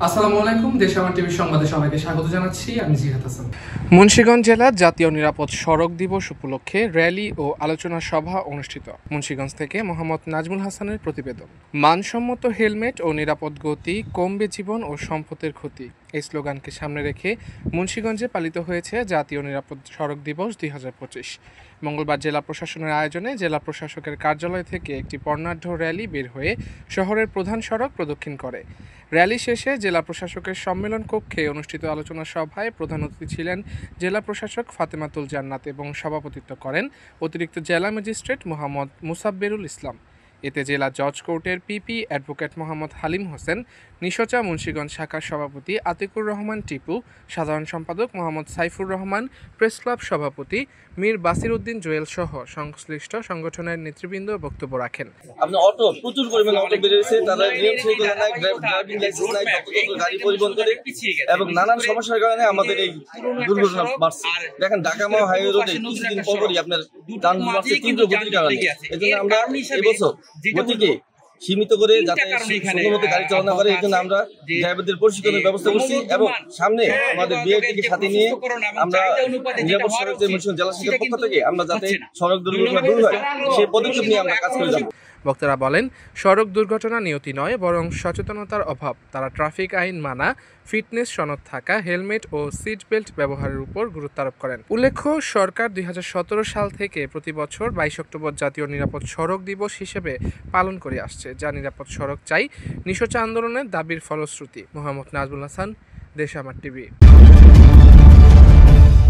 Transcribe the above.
আসসালামু আলাইকুম, দেশ আমার টিভি সংবাদে সবাইকে স্বাগত জানাচ্ছি। আমি জিহাদ হাসান। মুন্সিগঞ্জ জেলার জাতীয় নিরাপদ সড়ক দিবস উপলক্ষে র্যালি ও আলোচনা সভা অনুষ্ঠিত। মুন্সিগঞ্জ থেকে মোহাম্মদ নাজমুল হাসানের প্রতিবেদন। মানসম্মত হেলমেট ও নিরাপদ গতি কমবে জীবন ও সম্পদের ক্ষতি, এই স্লোগানকে সামনে রেখে মুন্সিগঞ্জে পালিত হয়েছে জাতীয় নিরাপদ সড়ক দিবস 2025। মঙ্গলবার জেলা প্রশাসনের আয়োজনে জেলা প্রশাসকের কার্যালয় থেকে একটি বর্ণাঢ্য র্যালি বের হয়ে শহরের প্রধান সড়ক প্রদক্ষিণ করে। র্যালি শেষে জেলা প্রশাসকের সম্মেলন কক্ষে অনুষ্ঠিত আলোচনা সভায় প্রধান অতিথি ছিলেন জেলা প্রশাসক ফাতেমাতুল জান্নাত এবং সভাপতিত্ব করেন অতিরিক্ত জেলা ম্যাজিস্ট্রেট মোহাম্মদ মুসাব্বিরুল ইসলাম। এতে জেলা জজ কোর্টের পিপি অ্যাডভোকেট মোহাম্মদ হালিম হোসেন, নিশোচা মুন্সিগঞ্জ শাখার সভাপতি আতিকুর রহমান টিপু, সাধারণ সম্পাদক মোহাম্মদ সাইফুর রহমান, প্রেস ক্লাব সভাপতি মীর বাসির উদ্দিন জুয়েল সহ সংশ্লিষ্ট সংগঠনের নেতৃবৃন্দ বক্তব্য রাখেন। আপনার অটো প্রচুর পরিমাণে অটো বেড়েছে, তারা নিয়ম শৃঙ্খলা নাই, ড্রাইভিং লাইসেন্স নাই, গাড়ি পরিবহন করে এবং নানান সমস্যার কারণে আমাদের এই দুর্ঘটনা বাড়ছে। দেখেন ঢাকা মহা হাইওয়ে রোডে কিছুদিন পরপরই আপনার যান বাড়ছে তীব্র গতির কারণে। এই জন্য আমরা এবছর গতিকে সীমিত করে যাতে সুন্দরমতো গাড়ি চালনা করে, এই জন্য আমরা ড্রাইভারদের প্রশিক্ষণের ব্যবস্থা করছি এবং সামনে আমাদের বিআরটিকে সাথে নিয়ে আমরা নিরাপদ সড়ক মুন্সিগঞ্জ জেলা শাখার পক্ষ থেকে আমরা যাতে সড়ক দুর্ঘটনা দূর হয় সেই পদক্ষেপ নিয়ে আমরা কাজ করে যাব। বক্তারা বলেন, সড়ক দুর্ঘটনা নিয়তি নয়, বরং সচেতনতার অভাব। তারা ট্রাফিক আইন মানা, ফিটনেস সনদ থাকা, হেলমেট ও সিট বেল্ট ব্যবহারের উপর গুরুত্ব আরোপ করেন। উল্লেখ্য, সরকার 2017 সাল থেকে প্রতি বছর 22 অক্টোবর জাতীয় নিরাপদ সড়ক দিবস হিসেবে পালন করে আসছে, যা নিরাপদ সড়ক চাই নিশোচা আন্দোলনের দাবির ফলশ্রুতি। মোহাম্মদ নাজমুল হাসান, দেশ আমার টিভি।